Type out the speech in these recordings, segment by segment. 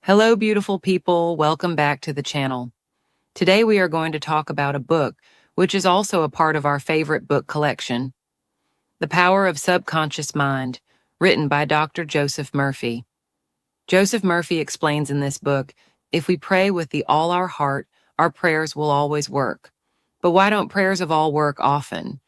Hello, beautiful people. Welcome back to the channel. Today we are going to talk about a book, which is also a part of our favorite book collection, The Power of Subconscious Mind, written by Dr. Joseph Murphy. Joseph Murphy explains in this book, if we pray with all our heart, our prayers will always work. But why don't prayers of all work often?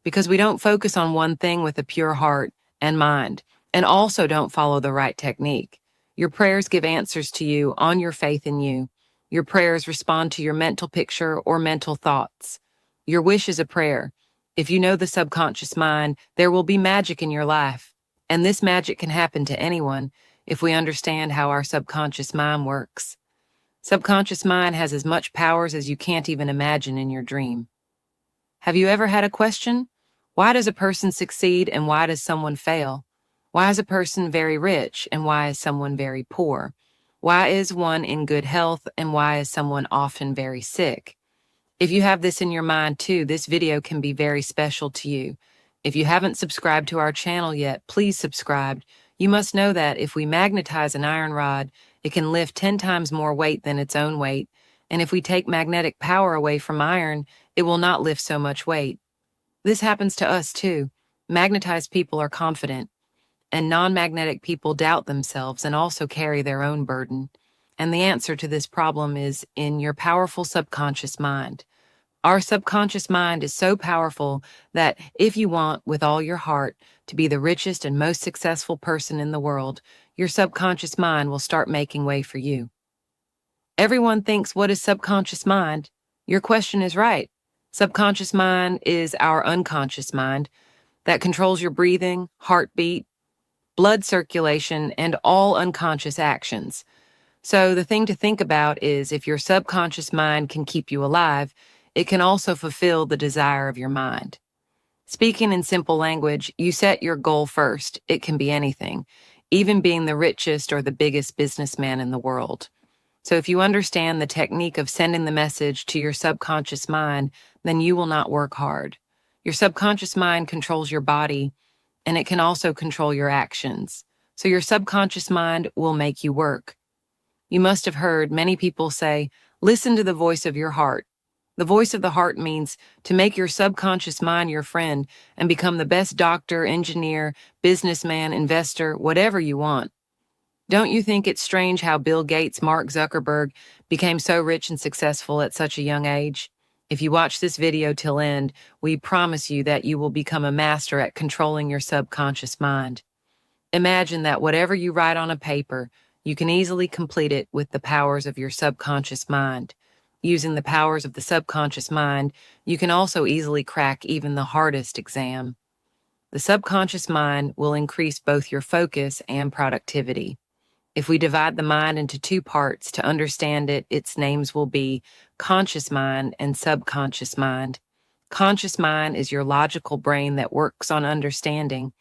Because we don't focus on one thing with a pure heart and mind, and also don't follow the right technique. Your prayers give answers to you on your faith in you. Your prayers respond to your mental picture or mental thoughts. Your wish is a prayer. If you know the subconscious mind, there will be magic in your life. And this magic can happen to anyone if we understand how our subconscious mind works. Subconscious mind has as much powers as you can't even imagine in your dream. Have you ever had a question? Why does a person succeed and why does someone fail? Why is a person very rich and why is someone very poor? Why is one in good health and why is someone often very sick? If you have this in your mind too, this video can be very special to you. If you haven't subscribed to our channel yet, please subscribe. You must know that if we magnetize an iron rod, it can lift 10 times more weight than its own weight. And if we take magnetic power away from iron, it will not lift so much weight. This happens to us too. Magnetized people are confident, and non-magnetic people doubt themselves and also carry their own burden. And the answer to this problem is in your powerful subconscious mind. Our subconscious mind is so powerful that if you want with all your heart to be the richest and most successful person in the world, your subconscious mind will start making way for you. Everyone thinks, what is subconscious mind? Your question is right. Subconscious mind is our unconscious mind that controls your breathing, heartbeat, blood circulation, and all unconscious actions. So the thing to think about is if your subconscious mind can keep you alive, it can also fulfill the desire of your mind. Speaking in simple language, you set your goal first. It can be anything, even being the richest or the biggest businessman in the world. So if you understand the technique of sending the message to your subconscious mind, then you will not work hard. Your subconscious mind controls your body, and it can also control your actions. So your subconscious mind will make you work. You must have heard many people say, listen to the voice of your heart. The voice of the heart means to make your subconscious mind your friend and become the best doctor, engineer, businessman, investor, whatever you want. Don't you think it's strange how Bill Gates, Mark Zuckerberg became so rich and successful at such a young age? If you watch this video till end, we promise you that you will become a master at controlling your subconscious mind. Imagine that whatever you write on a paper, you can easily complete it with the powers of your subconscious mind. Using the powers of the subconscious mind, you can also easily crack even the hardest exam. The subconscious mind will increase both your focus and productivity. If we divide the mind into two parts to understand it, its names will be conscious mind and subconscious mind. Conscious mind is your logical brain that works on understanding.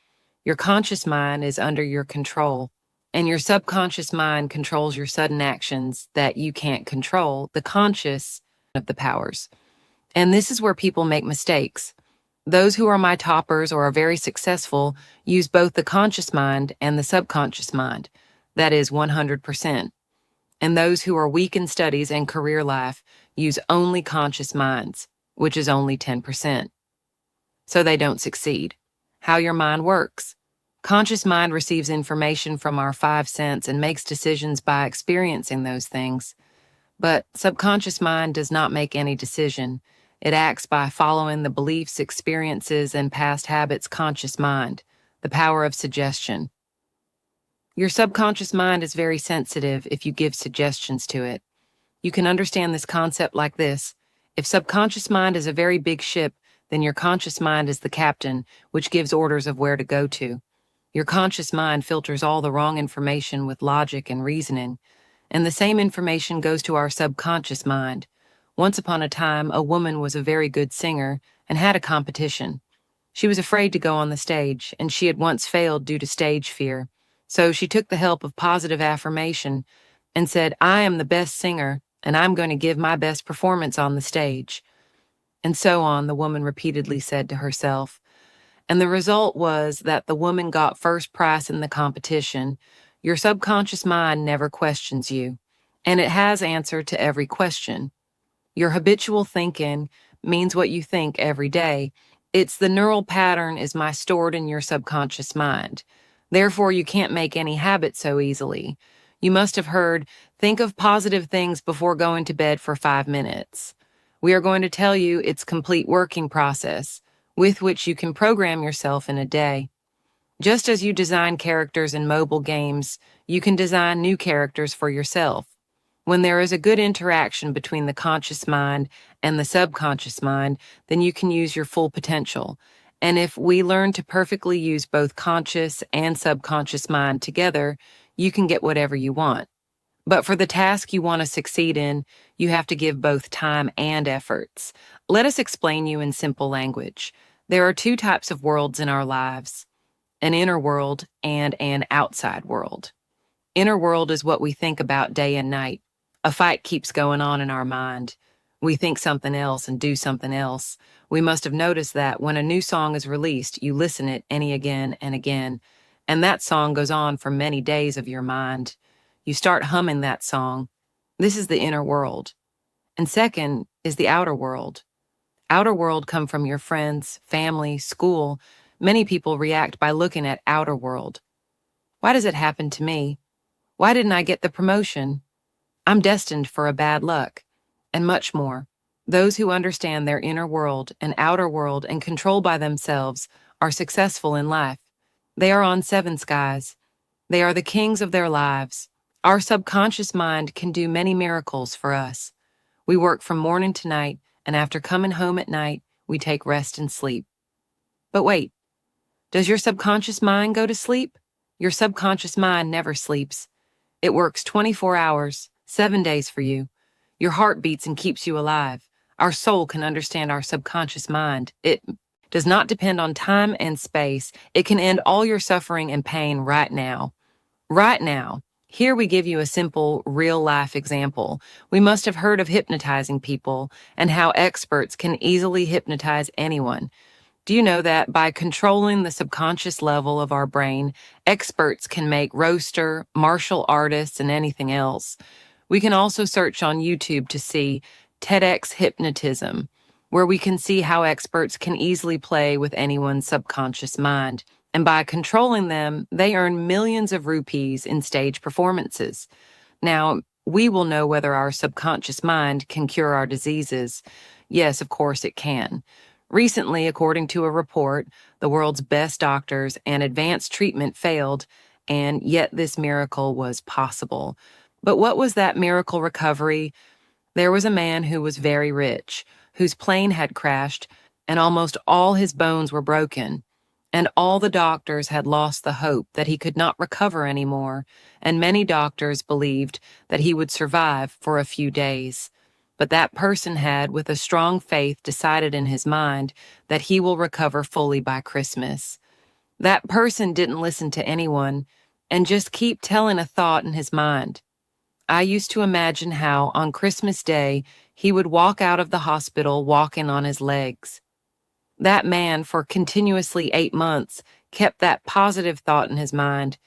Your conscious mind is under your control, and your subconscious mind controls your sudden actions that you can't control, the conscious of the powers. And this is where people make mistakes. Those who are my toppers or are very successful use both the conscious mind and the subconscious mind. That is 100%. And those who are weak in studies and career life use only conscious minds, which is only 10%. So they don't succeed. How your mind works. Conscious mind receives information from our five senses and makes decisions by experiencing those things. But subconscious mind does not make any decision. It acts by following the beliefs, experiences, and past habits. Conscious mind, the power of suggestion. Your subconscious mind is very sensitive if you give suggestions to it. You can understand this concept like this. If subconscious mind is a very big ship, then your conscious mind is the captain, which gives orders of where to go to. Your conscious mind filters all the wrong information with logic and reasoning, and the same information goes to our subconscious mind. Once upon a time, a woman was a very good singer and had a competition. She was afraid to go on the stage, and she had once failed due to stage fear. So she took the help of positive affirmation and said, I am the best singer, and I'm going to give my best performance on the stage. And so on, the woman repeatedly said to herself. And the result was that the woman got first prize in the competition. Your subconscious mind never questions you, and it has answer to every question. Your habitual thinking means what you think every day. It's the neural pattern is my stored in your subconscious mind. Therefore, you can't make any habit so easily. You must have heard, think of positive things before going to bed for 5 minutes. We are going to tell you its complete working process, with which you can program yourself in a day. Just as you design characters in mobile games, you can design new characters for yourself. When there is a good interaction between the conscious mind and the subconscious mind, then you can use your full potential. And if we learn to perfectly use both conscious and subconscious mind together, you can get whatever you want. But for the task you want to succeed in, you have to give both time and efforts. Let us explain you in simple language. There are two types of worlds in our lives: an inner world and an outside world. Inner world is what we think about day and night. A fight keeps going on in our mind. We think something else and do something else. We must have noticed that when a new song is released, you listen it any again and again, and that song goes on for many days of your mind. You start humming that song. This is the inner world. And second is the outer world. Outer world come from your friends, family, school. Many people react by looking at outer world. Why does it happen to me? Why didn't I get the promotion? I'm destined for a bad luck, and much more. Those who understand their inner world and outer world and control by themselves are successful in life. They are on seven skies. They are the kings of their lives. Our subconscious mind can do many miracles for us. We work from morning to night, and after coming home at night, we take rest and sleep. But wait, does your subconscious mind go to sleep? Your subconscious mind never sleeps. It works 24 hours, 7 days for you. Your heart beats and keeps you alive. Our soul can understand our subconscious mind. It does not depend on time and space. It can end all your suffering and pain right now. Right now. Here we give you a simple, real-life example. We must have heard of hypnotizing people and how experts can easily hypnotize anyone. Do you know that by controlling the subconscious level of our brain, experts can make roaster, martial artists, and anything else? We can also search on YouTube to see TEDx Hypnotism, where we can see how experts can easily play with anyone's subconscious mind. And by controlling them, they earn millions of rupees in stage performances. Now, we will know whether our subconscious mind can cure our diseases. Yes, of course it can. Recently, according to a report, the world's best doctors and advanced treatment failed, and yet this miracle was possible. But what was that miracle recovery? There was a man who was very rich, whose plane had crashed, and almost all his bones were broken. And all the doctors had lost the hope that he could not recover anymore, and many doctors believed that he would survive for a few days. But that person had, with a strong faith, decided in his mind that he will recover fully by Christmas. That person didn't listen to anyone and just keep telling a thought in his mind. I used to imagine how, on Christmas Day, he would walk out of the hospital walking on his legs. That man, for continuously 8 months, kept that positive thought in his mind.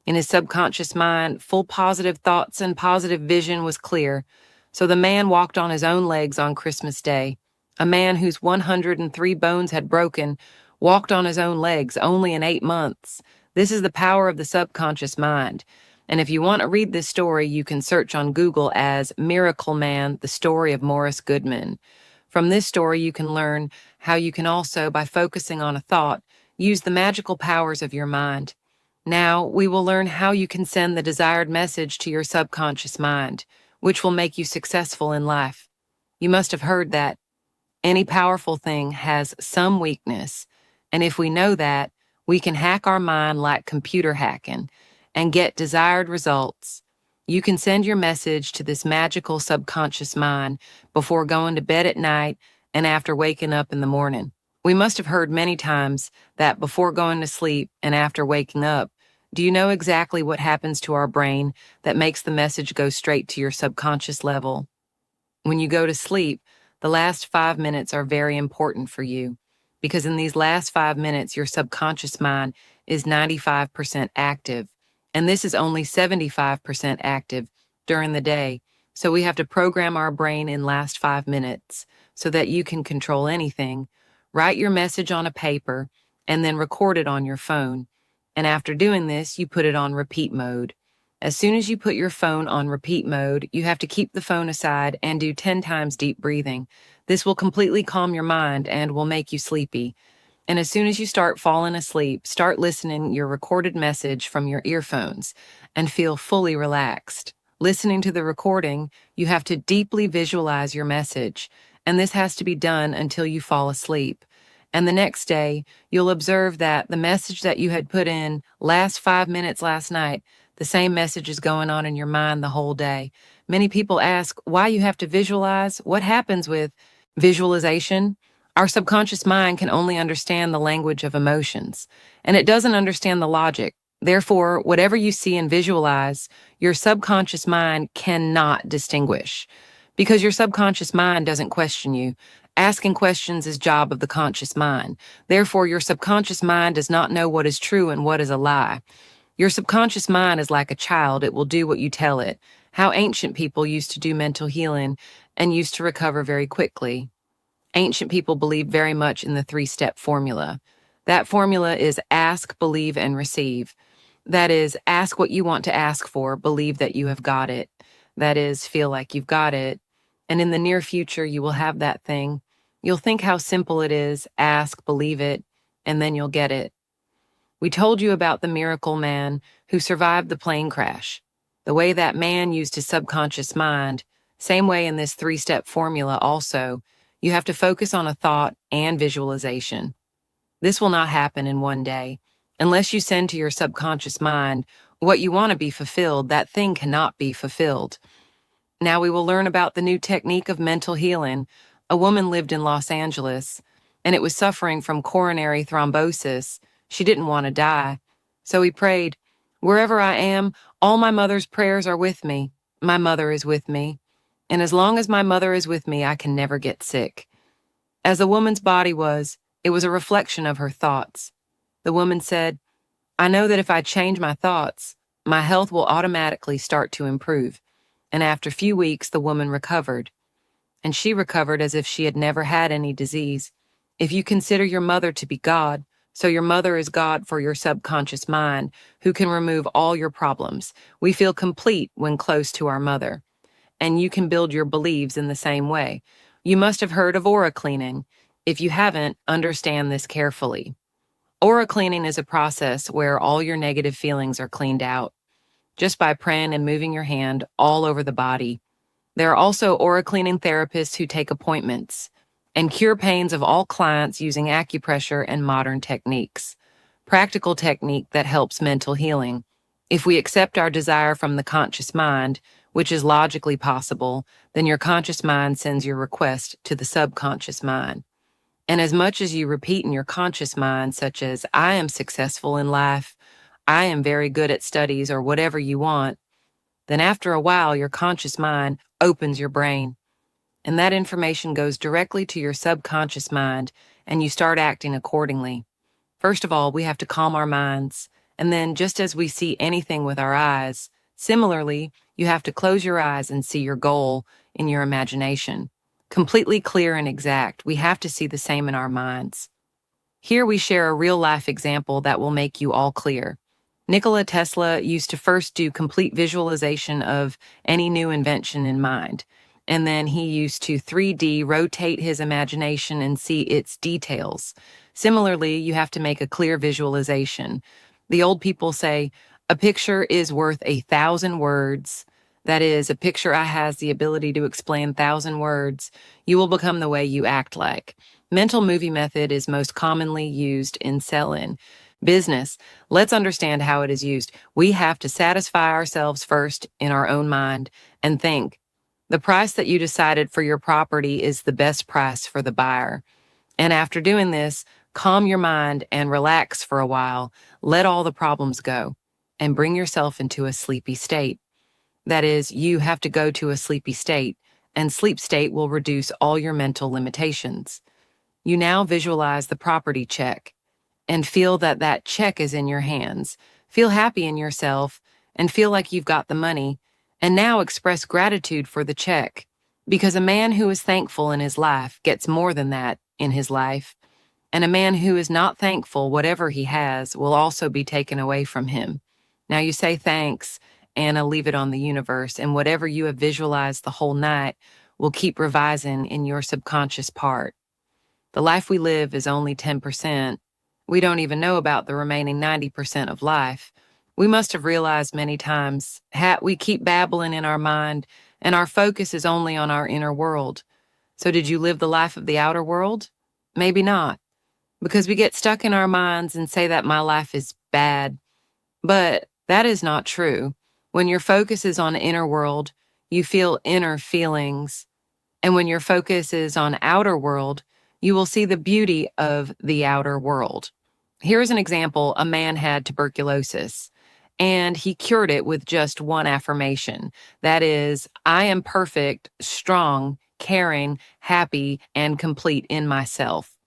In his subconscious mind, full positive thoughts and positive vision was clear. So the man walked on his own legs on Christmas Day. A man whose 103 bones had broken walked on his own legs only in 8 months. This is the power of the subconscious mind. And if you want to read this story, you can search on Google as Miracle Man, the story of Morris Goodman. From this story, you can learn how you can also, by focusing on a thought, use the magical powers of your mind. Now, we will learn how you can send the desired message to your subconscious mind, which will make you successful in life. You must have heard that any powerful thing has some weakness, and if we know that, we can hack our mind like computer hacking and get desired results. You can send your message to this magical subconscious mind before going to bed at night and after waking up in the morning. We must have heard many times that before going to sleep and after waking up. Do you know exactly what happens to our brain that makes the message go straight to your subconscious level? When you go to sleep, the last 5 minutes are very important for you, because in these last 5 minutes, your subconscious mind is 95% active, and this is only 75% active during the day. So we have to program our brain in last 5 minutes so that you can control anything. Write your message on a paper and then record it on your phone. And after doing this, you put it on repeat mode. As soon as you put your phone on repeat mode, you have to keep the phone aside and do 10 times deep breathing. This will completely calm your mind and will make you sleepy. And as soon as you start falling asleep, start listening your recorded message from your earphones and feel fully relaxed. Listening to the recording, you have to deeply visualize your message, and this has to be done until you fall asleep. And the next day, you'll observe that the message that you had put in last 5 minutes last night, the same message is going on in your mind the whole day. Many people ask why you have to visualize. What happens with visualization? Our subconscious mind can only understand the language of emotions, and it doesn't understand the logic. Therefore, whatever you see and visualize, your subconscious mind cannot distinguish. Because your subconscious mind doesn't question you. Asking questions is job of the conscious mind. Therefore, your subconscious mind does not know what is true and what is a lie. Your subconscious mind is like a child. It will do what you tell it. How ancient people used to do mental healing and used to recover very quickly. Ancient people believed very much in the 3-step formula. That formula is ask, believe, and receive. That is, ask what you want to ask for, believe that you have got it. That is, feel like you've got it. And in the near future, you will have that thing. You'll think how simple it is, ask, believe it, and then you'll get it. We told you about the miracle man who survived the plane crash. The way that man used his subconscious mind, same way in this 3-step formula also, you have to focus on a thought and visualization. This will not happen in one day. Unless you send to your subconscious mind what you want to be fulfilled, that thing cannot be fulfilled. Now we will learn about the new technique of mental healing. A woman lived in Los Angeles, and it was suffering from coronary thrombosis. She didn't want to die. So he prayed, "Wherever I am, all my mother's prayers are with me. My mother is with me. And as long as my mother is with me, I can never get sick." As the woman's body was, it was a reflection of her thoughts. The woman said, "I know that if I change my thoughts, my health will automatically start to improve." And after a few weeks, the woman recovered. And she recovered as if she had never had any disease. If you consider your mother to be God, so your mother is God for your subconscious mind, who can remove all your problems. We feel complete when close to our mother. And you can build your beliefs in the same way. You must have heard of aura cleaning. If you haven't, understand this carefully. Aura cleaning is a process where all your negative feelings are cleaned out, just by praying and moving your hand all over the body. There are also aura cleaning therapists who take appointments and cure pains of all clients using acupressure and modern techniques. Practical technique that helps mental healing. If we accept our desire from the conscious mind, which is logically possible, then your conscious mind sends your request to the subconscious mind. And as much as you repeat in your conscious mind, such as, "I am successful in life," "I am very good at studies," or whatever you want, then after a while, your conscious mind opens your brain. And that information goes directly to your subconscious mind, and you start acting accordingly. First of all, we have to calm our minds. And then, just as we see anything with our eyes, similarly, you have to close your eyes and see your goal in your imagination. Completely clear and exact. We have to see the same in our minds. Here we share a real-life example that will make you all clear. Nikola Tesla used to first do complete visualization of any new invention in mind, and then he used to 3D rotate his imagination and see its details. Similarly, you have to make a clear visualization. The old people say, "A picture is worth 1,000 words." That is, a picture has the ability to explain 1,000 words. You will become the way you act like. Mental movie method is most commonly used in sell-in business. Let's understand how it is used. We have to satisfy ourselves first in our own mind and think, the price that you decided for your property is the best price for the buyer. And after doing this, calm your mind and relax for a while. Let all the problems go and bring yourself into a sleepy state. That is, you have to go to a sleepy state, and sleep state will reduce all your mental limitations. You now visualize the property check and feel that that check is in your hands. Feel happy in yourself and feel like you've got the money, and now express gratitude for the check. Because a man who is thankful in his life gets more than that in his life, and a man who is not thankful, whatever he has, will also be taken away from him. Now you say thanks, Anna, leave it on the universe, and whatever you have visualized the whole night will keep revising in your subconscious part. The life we live is only 10%. We don't even know about the remaining 90% of life. We must have realized many times, we keep babbling in our mind, and our focus is only on our inner world. So did you live the life of the outer world? Maybe not, because we get stuck in our minds and say that my life is bad. But that is not true. When your focus is on inner world, you feel inner feelings. And when your focus is on outer world, you will see the beauty of the outer world. Here's an example. A man had tuberculosis, and he cured it with just one affirmation. That is, I am perfect, strong, caring, happy, and complete in myself.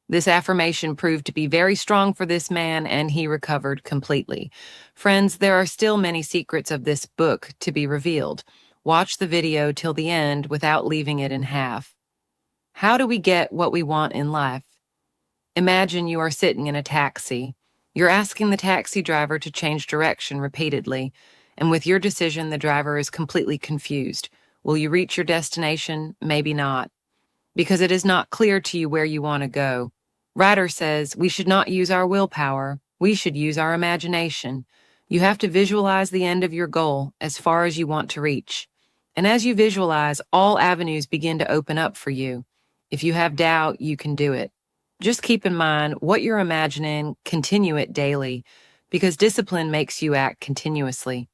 This affirmation proved to be very strong for this man, and he recovered completely. Friends, there are still many secrets of this book to be revealed. Watch the video till the end without leaving it in half. How do we get what we want in life? Imagine you are sitting in a taxi. You're asking the taxi driver to change direction repeatedly, and with your decision, the driver is completely confused. Will you reach your destination? Maybe not, because it is not clear to you where you want to go. Ryder says we should not use our willpower. We should use our imagination. You have to visualize the end of your goal as far as you want to reach. And as you visualize, all avenues begin to open up for you. If you have doubt, you can do it. Just keep in mind what you're imagining, continue it daily, because discipline makes you act continuously.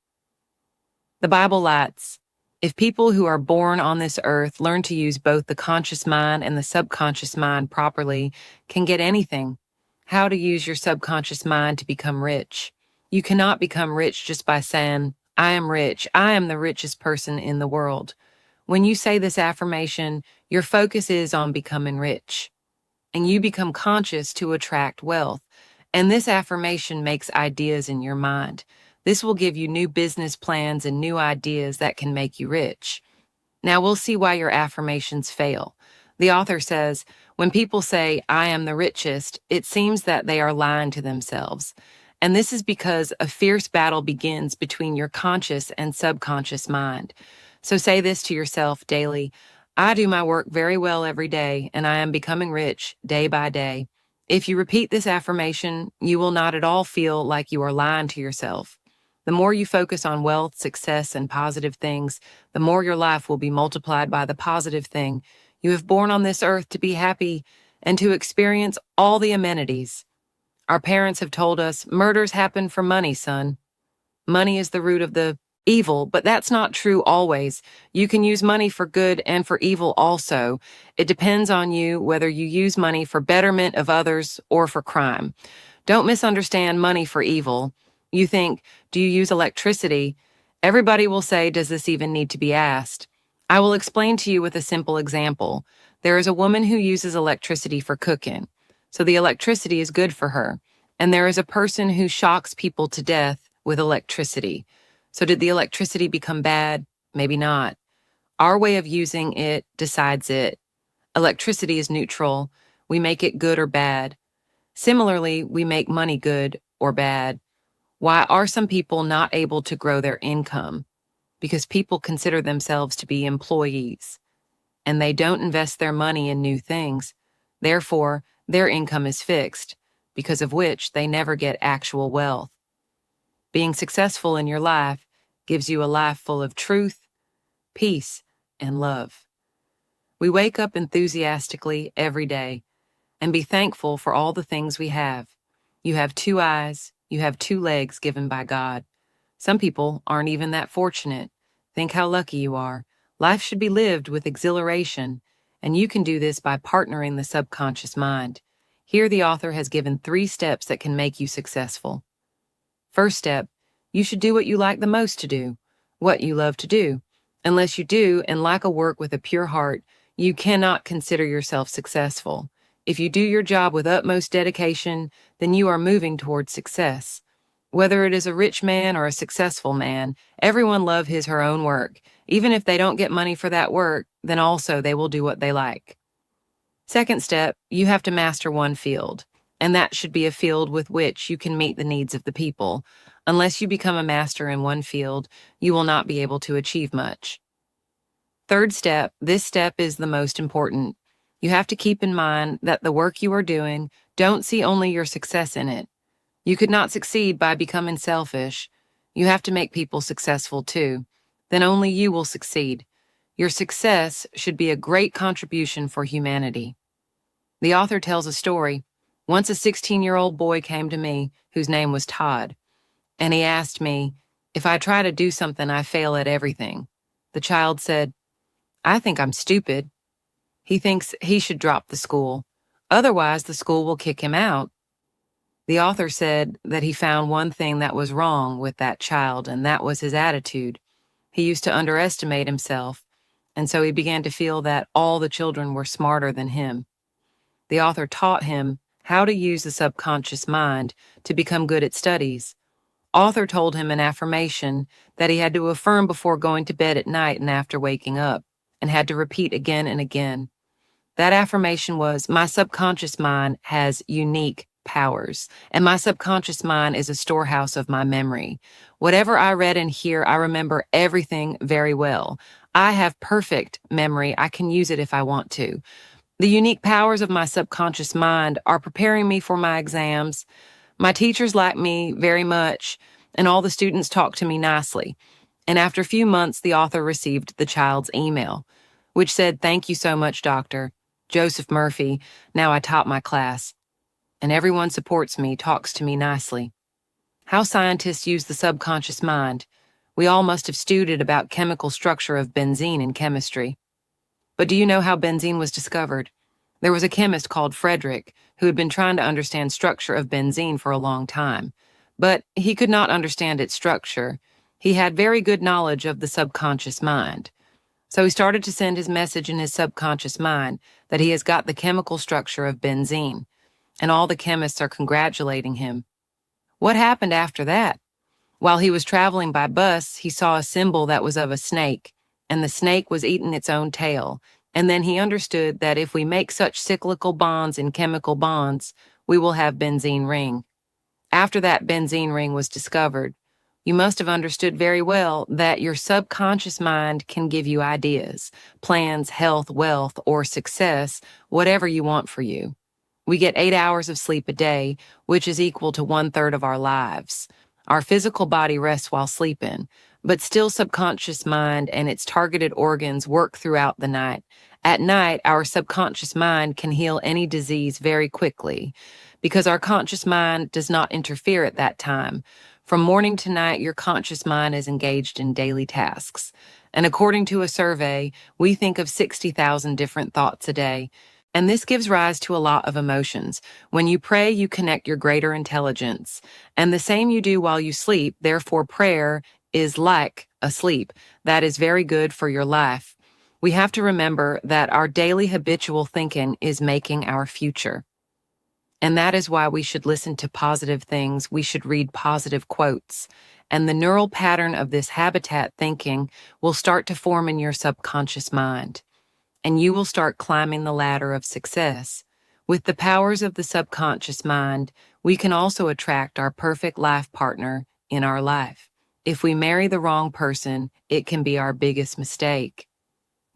The Bible writes, if people who are born on this earth learn to use both the conscious mind and the subconscious mind properly, can get anything. How to use your subconscious mind to become rich. You cannot become rich just by saying, I am rich. I am the richest person in the world. When you say this affirmation, your focus is on becoming rich, and you become conscious to attract wealth. And this affirmation makes ideas in your mind. This will give you new business plans and new ideas that can make you rich. Now we'll see why your affirmations fail. The author says, when people say, I am the richest, it seems that they are lying to themselves. And this is because a fierce battle begins between your conscious and subconscious mind. So say this to yourself daily. I do my work very well every day, and I am becoming rich day by day. If you repeat this affirmation, you will not at all feel like you are lying to yourself. The more you focus on wealth, success, and positive things, the more your life will be multiplied by the positive thing. You have born on this earth to be happy and to experience all the amenities. Our parents have told us, murders happen for money, son. Money is the root of the evil, but that's not true always. You can use money for good and for evil also. It depends on you whether you use money for betterment of others or for crime. Don't misunderstand money for evil. You think, do you use electricity? Everybody will say, does this even need to be asked? I will explain to you with a simple example. There is a woman who uses electricity for cooking, so the electricity is good for her. And there is a person who shocks people to death with electricity. So did the electricity become bad? Maybe not. Our way of using it decides it. Electricity is neutral. We make it good or bad. Similarly, we make money good or bad. Why are some people not able to grow their income? Because people consider themselves to be employees, and they don't invest their money in new things. Therefore, their income is fixed, because of which they never get actual wealth. Being successful in your life gives you a life full of truth, peace, and love. We wake up enthusiastically every day and be thankful for all the things we have. You have 2 eyes, you have 2 legs given by God. Some people aren't even that fortunate. Think how lucky you are. Life should be lived with exhilaration, and you can do this by partnering the subconscious mind. Here the author has given 3 steps that can make you successful. First step, you should do what you like the most to do, what you love to do. Unless you do and like a work with a pure heart, you cannot consider yourself successful. If you do your job with utmost dedication, then you are moving towards success. Whether it is a rich man or a successful man, everyone loves his or her own work. Even if they don't get money for that work, then also they will do what they like. Second step, you have to master one field, and that should be a field with which you can meet the needs of the people. Unless you become a master in one field, you will not be able to achieve much. Third step, this step is the most important. You have to keep in mind that the work you are doing, don't see only your success in it. You could not succeed by becoming selfish. You have to make people successful too. Then only you will succeed. Your success should be a great contribution for humanity. The author tells a story. Once a 16-year-old boy came to me, whose name was Todd, and he asked me, if I try to do something, I fail at everything. The child said, I think I'm stupid. He thinks he should drop the school. Otherwise, the school will kick him out. The author said that he found one thing that was wrong with that child, and that was his attitude. He used to underestimate himself, and so he began to feel that all the children were smarter than him. The author taught him how to use the subconscious mind to become good at studies. Author told him an affirmation that he had to affirm before going to bed at night and after waking up, and had to repeat again and again. That affirmation was, my subconscious mind has unique powers, and my subconscious mind is a storehouse of my memory. Whatever I read and hear, I remember everything very well. I have perfect memory. I can use it if I want to. The unique powers of my subconscious mind are preparing me for my exams. My teachers like me very much, and all the students talk to me nicely. And after a few months, the author received the child's email, which said, thank you so much, Dr. Joseph Murphy. Now I taught my class, and everyone supports me, talks to me nicely. How scientists use the subconscious mind. We all must have studied about chemical structure of benzene in chemistry. But do you know how benzene was discovered? There was a chemist called Frederick who had been trying to understand structure of benzene for a long time, but he could not understand its structure. He had very good knowledge of the subconscious mind. So he started to send his message in his subconscious mind that he has got the chemical structure of benzene, and all the chemists are congratulating him. What happened after that? While he was traveling by bus, he saw a symbol that was of a snake, and the snake was eating its own tail. And then he understood that if we make such cyclical bonds in chemical bonds, we will have benzene ring. After that benzene ring was discovered, you must have understood very well that your subconscious mind can give you ideas, plans, health, wealth, or success, whatever you want for you. We get 8 hours of sleep a day, which is equal to 1/3 of our lives. Our physical body rests while sleeping, but still subconscious mind and its targeted organs work throughout the night. At night, our subconscious mind can heal any disease very quickly because our conscious mind does not interfere at that time. From morning to night, your conscious mind is engaged in daily tasks. And according to a survey, we think of 60,000 different thoughts a day. And this gives rise to a lot of emotions. When you pray, you connect your greater intelligence. And the same you do while you sleep. Therefore, prayer is like a sleep. That is very good for your life. We have to remember that our daily habitual thinking is making our future. And that is why we should listen to positive things. We should read positive quotes. And the neural pattern of this habitat thinking will start to form in your subconscious mind. And you will start climbing the ladder of success. With the powers of the subconscious mind, we can also attract our perfect life partner in our life. If we marry the wrong person, it can be our biggest mistake.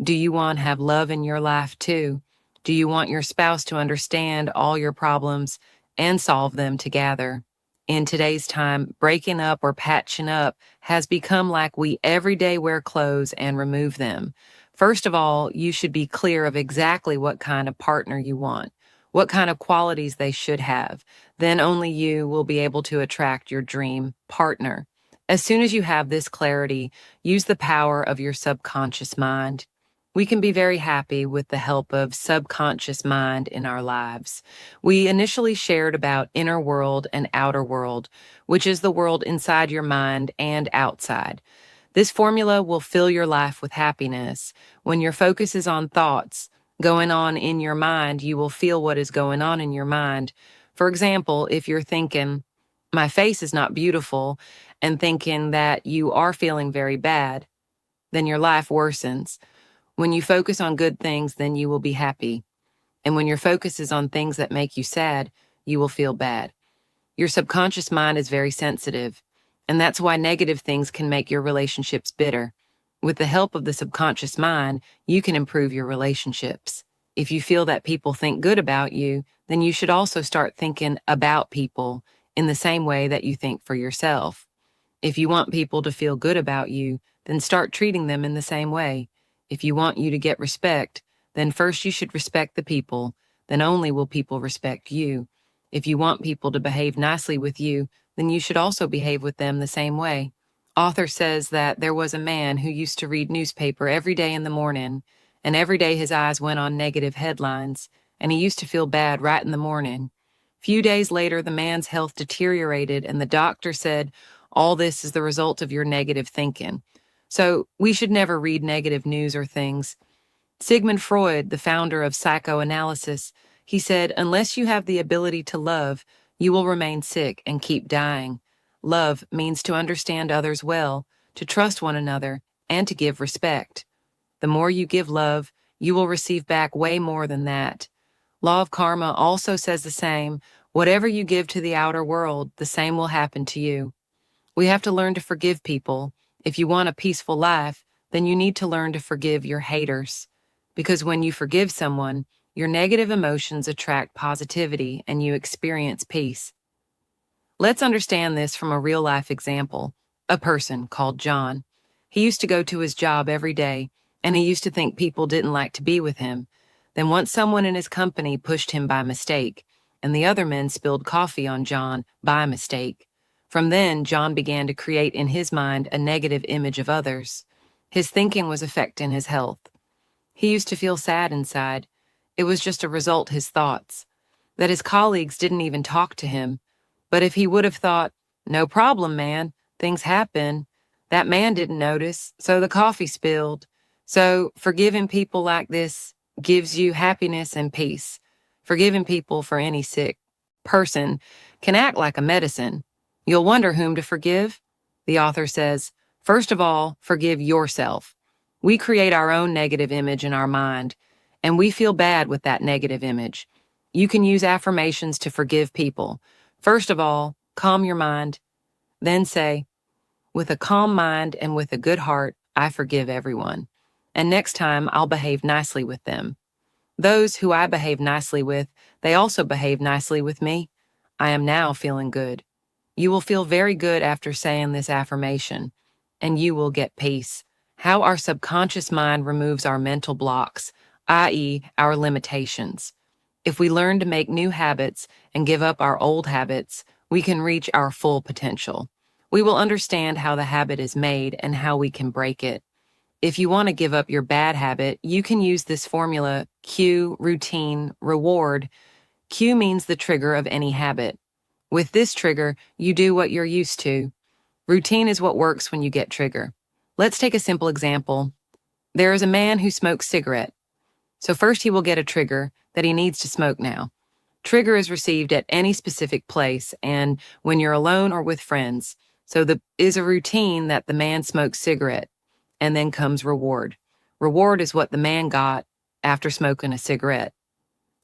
Do you want to have love in your life too? Do you want your spouse to understand all your problems and solve them together? In today's time, breaking up or patching up has become like we every day wear clothes and remove them. First of all, you should be clear of exactly what kind of partner you want, what kind of qualities they should have. Then only you will be able to attract your dream partner. As soon as you have this clarity, use the power of your subconscious mind. We can be very happy with the help of subconscious mind in our lives. We initially shared about inner world and outer world, which is the world inside your mind and outside. This formula will fill your life with happiness. When your focus is on thoughts going on in your mind, you will feel what is going on in your mind. For example, if you're thinking, my face is not beautiful, and thinking that you are feeling very bad, then your life worsens. When you focus on good things, then you will be happy. And when your focus is on things that make you sad, you will feel bad. Your subconscious mind is very sensitive, and that's why negative things can make your relationships bitter. With the help of the subconscious mind, you can improve your relationships. If you feel that people think good about you, then you should also start thinking about people in the same way that you think for yourself. If you want people to feel good about you, then start treating them in the same way. If you want you to get respect, then first you should respect the people, then only will people respect you. If you want people to behave nicely with you, then you should also behave with them the same way. Author says that there was a man who used to read newspaper every day in the morning, and every day his eyes went on negative headlines, and he used to feel bad right in the morning. Few days later, the man's health deteriorated, and the doctor said, all this is the result of your negative thinking. So we should never read negative news or things. Sigmund Freud, the founder of psychoanalysis, he said, unless you have the ability to love, you will remain sick and keep dying. Love means to understand others well, to trust one another, and to give respect. The more you give love, you will receive back way more than that. Law of karma also says the same. Whatever you give to the outer world, the same will happen to you. We have to learn to forgive people. If you want a peaceful life, then you need to learn to forgive your haters. Because when you forgive someone, your negative emotions attract positivity and you experience peace. Let's understand this from a real-life example. A person called John. He used to go to his job every day, and he used to think people didn't like to be with him. Then once someone in his company pushed him by mistake, and the other men spilled coffee on John by mistake. From then, John began to create in his mind a negative image of others. His thinking was affecting his health. He used to feel sad inside. It was just a result his thoughts. That his colleagues didn't even talk to him. But if he would have thought, no problem, man, things happen. That man didn't notice, so the coffee spilled. So forgiving people like this gives you happiness and peace. Forgiving people for any sick person can act like a medicine. You'll wonder whom to forgive. The author says, first of all, forgive yourself. We create our own negative image in our mind, and we feel bad with that negative image. You can use affirmations to forgive people. First of all, calm your mind. Then say, with a calm mind and with a good heart, I forgive everyone. And next time, I'll behave nicely with them. Those who I behave nicely with, they also behave nicely with me. I am now feeling good. You will feel very good after saying this affirmation, and you will get peace. How our subconscious mind removes our mental blocks, i.e., our limitations. If we learn to make new habits and give up our old habits, we can reach our full potential. We will understand how the habit is made and how we can break it. If you want to give up your bad habit, you can use this formula: cue, routine, reward. Cue means the trigger of any habit. With this trigger, you do what you're used to. Routine is what works when you get trigger. Let's take a simple example. There is a man who smokes cigarette. So first he will get a trigger that he needs to smoke now. Trigger is received at any specific place and when you're alone or with friends. So there is a routine that the man smokes cigarette, and then comes reward. Reward is what the man got after smoking a cigarette.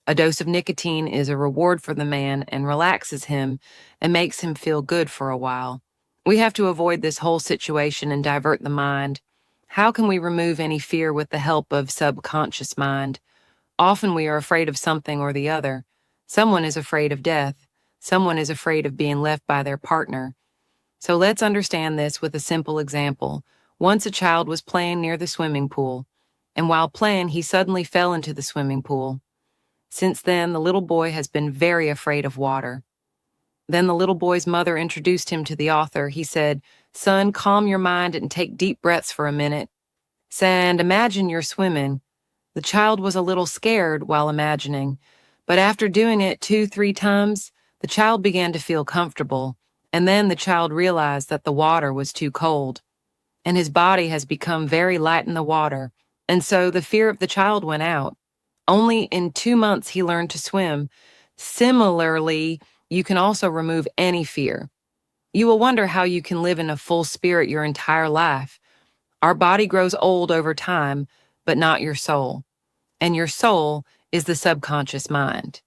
A dose of nicotine is a reward for the man and relaxes him and makes him feel good for a while. We have to avoid this whole situation and divert the mind. How can we remove any fear with the help of subconscious mind? Often we are afraid of something or the other. Someone is afraid of death. Someone is afraid of being left by their partner. So let's understand this with a simple example. Once a child was playing near the swimming pool, and while playing, he suddenly fell into the swimming pool. Since then, the little boy has been very afraid of water. Then the little boy's mother introduced him to the author. He said, "Son, calm your mind and take deep breaths for a minute. And imagine you're swimming." The child was a little scared while imagining, but after doing it 2-3 times, the child began to feel comfortable, and then the child realized that the water was too cold, and his body has become very light in the water, and so the fear of the child went out. Only in 2 months he learned to swim. Similarly, you can also remove any fear. You will wonder how you can live in a full spirit your entire life. Our body grows old over time, but not your soul. And your soul is the subconscious mind.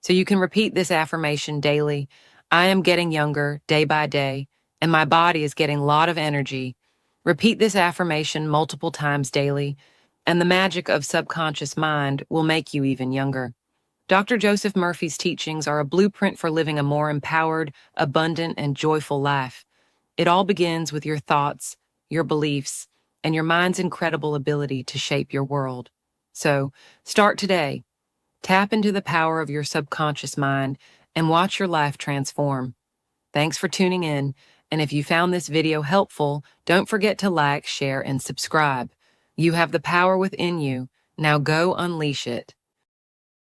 So you can repeat this affirmation daily. I am getting younger day by day, and my body is getting a lot of energy. Repeat this affirmation multiple times daily, and the magic of subconscious mind will make you even younger. Dr. Joseph Murphy's teachings are a blueprint for living a more empowered, abundant, and joyful life. It all begins with your thoughts, your beliefs, and your mind's incredible ability to shape your world. So, start today. Tap into the power of your subconscious mind and watch your life transform. Thanks for tuning in, and if you found this video helpful, don't forget to like, share, and subscribe. You have the power within you. Now go unleash it.